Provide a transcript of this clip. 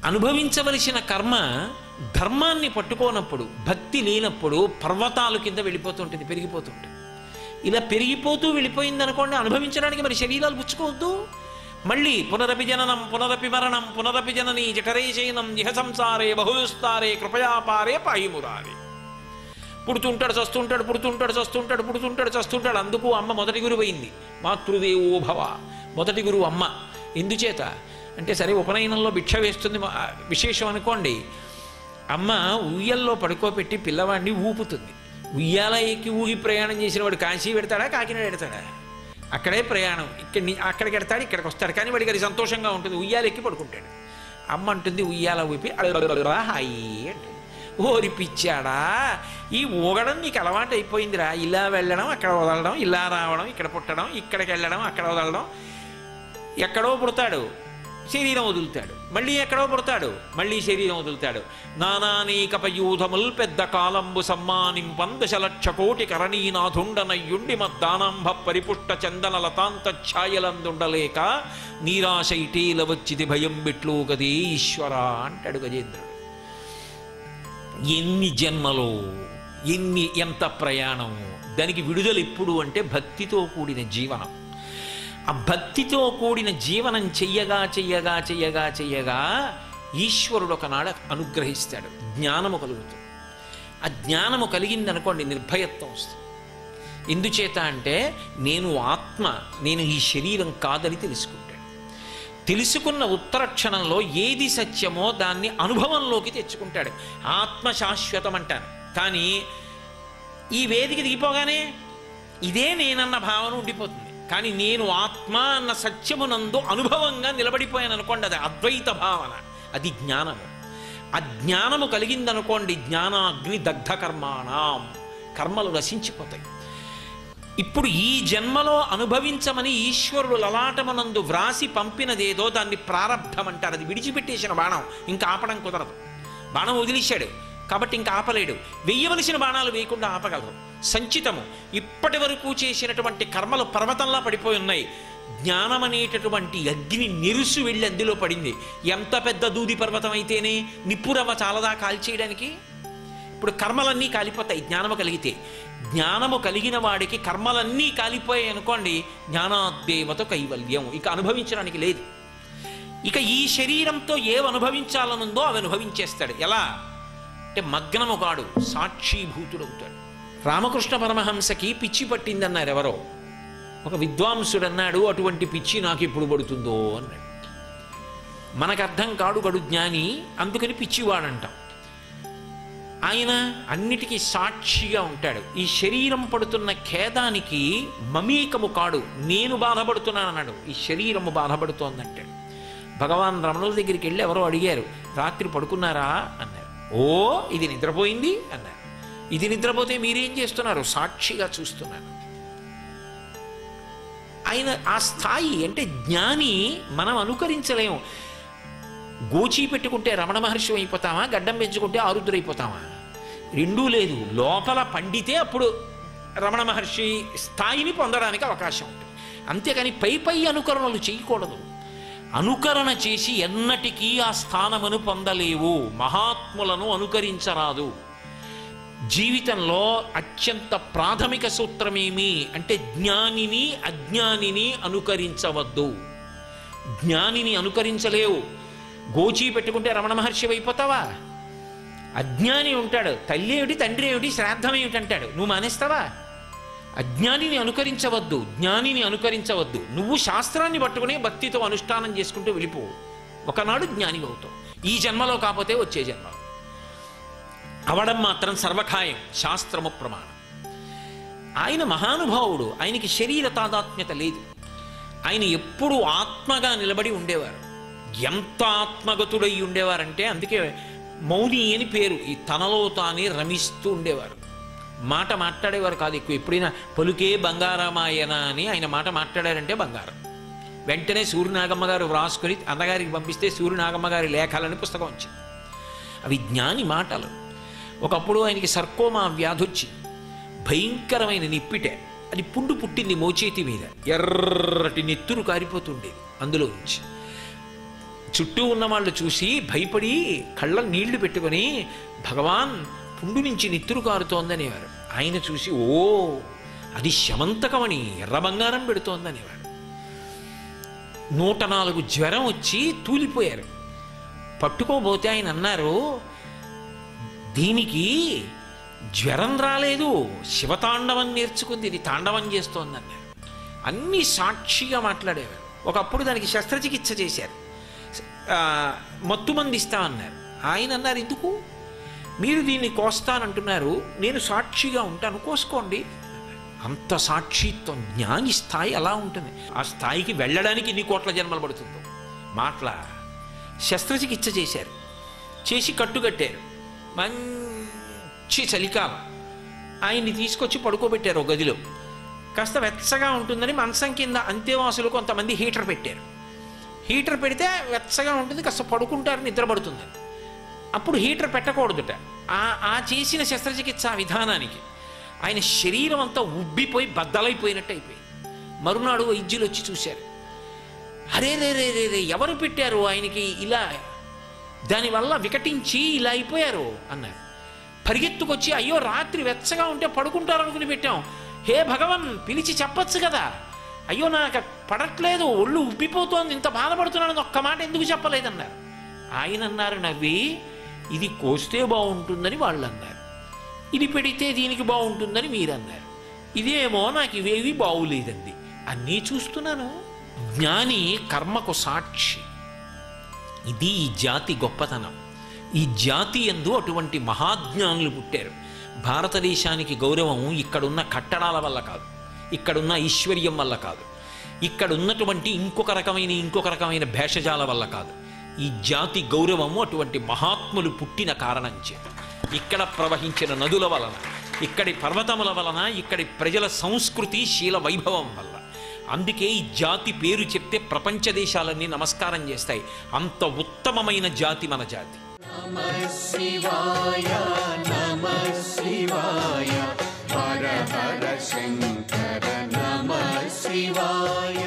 అనుభవించవలసిన కర్మ ధర్మాన్ని పట్టుకోనప్పుడు, భక్తి లేనప్పుడు పర్వతాలు కింద వెళ్ళిపోతుంటుంది, పెరిగిపోతుంటుంది. ఇలా పెరిగిపోతూ వెళ్ళిపోయిందనుకోండి, అనుభవించడానికి మరి శరీరాలు పుచ్చుకోవద్దు. మళ్ళీ పునరపి జననం పునరపి మరణం పునరపి జనని జఠరే శయనం ఇహ సంసారే బహువిస్తారే కృపయాపారే పాయిమురారే. పుడుతుంటాడు చస్తుంటాడు, పుడుతుంటాడు చస్తుంటాడు, పుడుతుంటాడు చస్తుంటాడు. అందుకు అమ్మ మొదటి గురువు అయింది. మాతృదేవో భవ, మొదటి గురువు అమ్మ. ఎందుచేత అంటే, సరే ఉపనయనంలో భిక్ష వేస్తుంది విశేషం అనుకోండి, అమ్మ ఉయ్యల్లో పడుకోబెట్టి పిల్లవాడిని ఊపుతుంది. ఉయ్యాల ఎక్కి ఊగి ప్రయాణం చేసిన వాడు కాశీ పెడతాడా, కాకినాడ పెడతాడా? అక్కడే ప్రయాణం, అక్కడికి ఎడతాడు, ఇక్కడికి వస్తాడు. కానీ వాడికి అది సంతోషంగా ఉంటుంది. ఉయ్యాల ఎక్కి పడుకుంటాడు. అమ్మ అంటుంది ఉయ్యాల ఊపి హాయి అంటే, ఓరి పిచ్చాడా, ఈ ఊగడం నీకు అలవాటు అయిపోయిందిరా. ఇలా వెళ్ళడం, అక్కడ వదలడం, ఇలా రావడం, ఇక్కడ పుట్టడం, ఇక్కడికి వెళ్ళడం, అక్కడ వదలడం. ఎక్కడో పుడతాడు, శరీరం వదులుతాడు, మళ్ళీ ఎక్కడో పుడతాడు, మళ్ళీ శరీరం వదులుతాడు. నానానేకపయూధముల్ పెద్ద కాలంబు సమ్మానింపం దశలక్ష కోటి కరణీనాథుండనయ్యుండి మద్దానాంభ పరిపుష్ట చందన లతాంత ఛాయలందుండలేక నీరాశ ఇటీల వచ్చిది భయం బిట్లు గదే ఈశ్వర అంటాడు గజేంద్రుడు. ఎన్ని జన్మలో, ఎంత ప్రయాణం. దానికి విడుదల ఎప్పుడు అంటే భక్తితో కూడిన జీవనం. ఆ భక్తితో కూడిన జీవనం చెయ్యగా చెయ్యగా చెయ్యగా చెయ్యగా ఈశ్వరుడు ఒకనాడు అనుగ్రహిస్తాడు, జ్ఞానము కలుగుతుంది. ఆ జ్ఞానము కలిగిందనుకోండి, నిర్భయత్వం వస్తుంది. ఎందుచేత అంటే, నేను ఆత్మ, నేను ఈ శరీరం కాదని తెలుసుకుంటాడు. తెలుసుకున్న ఉత్తర క్షణంలో ఏది సత్యమో దాన్ని అనుభవంలోకి తెచ్చుకుంటాడు. ఆత్మ శాశ్వతం అంటాను, కానీ ఈ వేదిక దిగిపోగానే ఇదే నేనన్న భావన ఉండిపోతుంది. కానీ నేను ఆత్మ అన్న సత్యమునందు అనుభవంగా నిలబడిపోయాను అనుకోండి, అది అద్వైత భావన, అది జ్ఞానము. ఆ జ్ఞానము కలిగిందనుకోండి, జ్ఞానాగ్ని దగ్ధ కర్మాణం, కర్మలు నశించిపోతాయి. ఇప్పుడు ఈ జన్మలో అనుభవించమని ఈశ్వరుడు లలాటమునందు వ్రాసి పంపినదేదో దాన్ని ప్రారబ్ధం అంటారు. అది విడిచిపెట్టేసిన బాణం, ఇంకా ఆపడం కుదరదు. బాణం వదిలేశాడు కాబట్టి ఇంకా ఆపలేడు. వెయ్యవలసిన బాణాలు వేయకుండా ఆపగలరు. సంచితము, ఇప్పటి వరకు చేసినటువంటి కర్మలు పర్వతంలా పడిపోయి ఉన్నాయి. జ్ఞానం అనేటటువంటి అగ్ని నిరుసు వెళ్ళి అందులో పడింది. ఎంత పెద్ద దూది పర్వతం అయితేనే నిప్పురవ్వ చాలదా కాల్చేయడానికి? ఇప్పుడు కర్మలన్నీ కాలిపోతాయి జ్ఞానము కలిగితే. జ్ఞానము కలిగిన వాడికి కర్మలన్నీ కాలిపోయాయి అనుకోండి, జ్ఞానాద్దేవత కైవల్యం, ఇక అనుభవించడానికి లేదు. ఇక ఈ శరీరంతో ఏవి అనుభవించాలనుందో అవి అనుభవించేస్తాడు. ఎలా అంటే, మగ్నము కాడు, సాక్షీభూతుడవుతాడు. రామకృష్ణ పరమహంసకి పిచ్చి పట్టిందన్నారు ఎవరో. ఒక విద్వాంసుడు అన్నాడు, అటువంటి పిచ్చి నాకు ఎప్పుడు పడుతుందో అన్నాడు. మనకు అర్థం కాడు గడు జ్ఞాని, అందుకని పిచ్చివాడంటాం. ఆయన అన్నిటికీ సాక్షిగా ఉంటాడు. ఈ శరీరం పడుతున్న ఖేదానికి మమేకము కాడు, నేను బాధపడుతున్నాను అన్నాడు. ఈ శరీరము బాధపడుతోందంటాడు. భగవాన్ రమణుల దగ్గరికి వెళ్ళి ఎవరో అడిగారు, రాత్రి పడుకున్నారా అన్నారు. ఓ, ఇది నిద్రపోయింది అన్నారు. ఇది నిద్రపోతే మీరేం చేస్తున్నారు? సాక్షిగా చూస్తున్నాను. ఆయన ఆ స్థాయి అంటే జ్ఞాని మనం అనుకరించలేము. గోచీ పెట్టుకుంటే రమణ మహర్షి అయిపోతామా, గడ్డం పెంచుకుంటే ఆరుద్రైపోతామా? రెండూ లేదు. లోపల పండితే అప్పుడు రమణ మహర్షి స్థాయిని పొందడానికి అవకాశం ఉంటుంది. అంతేకాని పై అనుకరణలు చేయకూడదు. అనుకరణ చేసి ఎన్నటికీ ఆ స్థానమును పొందలేవు. మహాత్ములను అనుకరించరాదు. జీవితంలో అత్యంత ప్రాథమిక సూత్రమేమి అంటే, జ్ఞానిని అజ్ఞానిని అనుకరించవద్దు. జ్ఞానిని అనుకరించలేవు. గోచీ పెట్టుకుంటే రమణ మహర్షి అయిపోతావా? అజ్ఞాని ఉంటాడు, తల్లి ఏమిటి తండ్రి ఏమిటి శ్రాద్ధం ఏమిటి అంటాడు, నువ్వు మానేస్తావా? అజ్ఞానిని అనుకరించవద్దు, జ్ఞానిని అనుకరించవద్దు. నువ్వు శాస్త్రాన్ని పట్టుకుని భక్తితో అనుష్ఠానం చేసుకుంటూ వెళ్ళిపోవు. ఒకనాడు జ్ఞాని అవుతావు. ఈ జన్మలో కాకపోతే వచ్చే జన్మ అవడం మాత్రం సర్వఖాయం, శాస్త్రము ప్రమాణం. ఆయన మహానుభావుడు, ఆయనకి శరీర తాదాత్మ్యత లేదు. ఆయన ఎప్పుడూ ఆత్మగా నిలబడి ఉండేవారు. ఎంత ఆత్మగతుడై ఉండేవారంటే, అందుకే మౌని అని పేరు. ఈ తనలో తానే రమిస్తూ ఉండేవారు. మాట మాట్లాడేవారు కాదు ఎక్కువ. ఎప్పుడైనా పలుకే బంగారమాయన అని ఆయన మాట మాట్లాడారంటే బంగారం. వెంటనే సూర్యనాగమ్మ గారు వ్రాసుకొని అన్నగారికి పంపిస్తే సూర్యనాగమ్మ గారి లేఖలని పుస్తకం వచ్చింది. అవి జ్ఞాని మాటలు. ఒకప్పుడు ఆయనకి సర్కోమా వ్యాధి వచ్చి భయంకరమైన నిప్పిటే, అది పుండు పుట్టింది మోచేతి మీద, ఎర్రటి నెత్తురు కారిపోతుండేది అందులో నుంచి. చుట్టూ ఉన్న వాళ్ళు చూసి భయపడి కళ్ళ నీళ్లు పెట్టుకొని భగవాన్ పుండు నుంచి నిత్తురు కారుతోందనేవారు. ఆయన చూసి ఓ అది శమంతకమణి ఎర్ర బంగారం పెడుతోందనేవారు. 104 జ్వరం వచ్చి తూలిపోయారు. పట్టుకోబోతే ఆయన అన్నారు, దీనికి జ్వరం రాలేదు, శివతాండవం నేర్చుకుంది, ఇది తాండవం చేస్తోందన్నారు. అన్నీ సాక్షిగా మాట్లాడేవారు. ఒకప్పుడు దానికి శస్త్రచికిత్స చేశారు, మత్తుమంది ఇస్తామన్నారు. ఆయన అన్నారు, ఎందుకు మీరు దీన్ని కోస్తానంటున్నారు, నేను సాక్షిగా ఉంటాను, కోసుకోండి. అంత సాక్షిత్వం, జ్ఞాని స్థాయి అలా ఉంటుంది. ఆ స్థాయికి వెళ్ళడానికి ఇన్ని కోట్ల జన్మలు పడుతుందో. మాటల శస్త్రచికిత్స చేశారు, చేసి కట్టుకట్టారు. మంచి చలికాలం. ఆయన్ని తీసుకొచ్చి పడుకోబెట్టారు ఒక గదిలో. కాస్త వెచ్చగా ఉంటుందని మంచం కింద అంతేవాసులు కొంతమంది హీటర్ పెట్టారు. హీటర్ పెడితే వెచ్చగా ఉంటుంది, కాస్త పడుకుంటారు, నిద్రపడుతుందని. అప్పుడు హీటర్ పెట్టకూడదుట. ఆ చేసిన శస్త్రచికిత్స విధానానికి ఆయన శరీరం అంతా ఉబ్బిపోయి బద్దలైపోయినట్టు అయిపోయింది. మరునాడు వైద్యులు వచ్చి చూశారు. అరే రే రే రే రే ఎవరు పెట్టారు ఆయనకి ఇలా, దానివల్ల వికటించి ఇలా అయిపోయారు అన్నారు. పరిగెత్తుకొచ్చి, అయ్యో రాత్రి వెచ్చగా ఉంటే పడుకుంటారు అనుకుని పెట్టాం, హే భగవన్ పిలిచి చెప్పచ్చు కదా, అయ్యో నాకు పడట్లేదు, ఒళ్ళు ఉబ్బిపోతోంది, ఇంత బాధపడుతున్నాను, ఒక్క మాట ఎందుకు చెప్పలేదన్నారు. ఆయన అన్నారు నవ్వి, ఇది కోస్తే బాగుంటుందని వాళ్ళు అన్నారు, ఇది పెడితే దీనికి బాగుంటుందని మీరు అన్నారు, ఇదేమో నాకు ఇవేవి బాగులేదండి. అన్నీ చూస్తున్నాను. జ్ఞాని కర్మకు సాక్షి. ఇది ఈ జాతి గొప్పతనం. ఈ జాతి యందు అటువంటి మహాజ్ఞానులు పుట్టారు. భారతదేశానికి గౌరవం ఇక్కడున్న కట్టడాల వల్ల కాదు, ఇక్కడున్న ఐశ్వర్యం వల్ల కాదు, ఇక్కడున్నటువంటి ఇంకొక రకమైన భేషజాల వల్ల కాదు. ఈ జాతి గౌరవము అటువంటి మహాత్ములు పుట్టిన కారణం చేత, ఇక్కడ ప్రవహించిన నదుల వలన, ఇక్కడి పర్వతముల వలన, ఇక్కడి ప్రజల సంస్కృతి శీల వైభవం వల్ల. అందుకే ఈ జాతి పేరు చెప్తే ప్రపంచ దేశాలన్నీ నమస్కారం చేస్తాయి. అంత ఉత్తమమైన జాతి మన జాతి. నమః శివాయ, నమః శివాయ, హర హర శంకర, నమః శివాయ.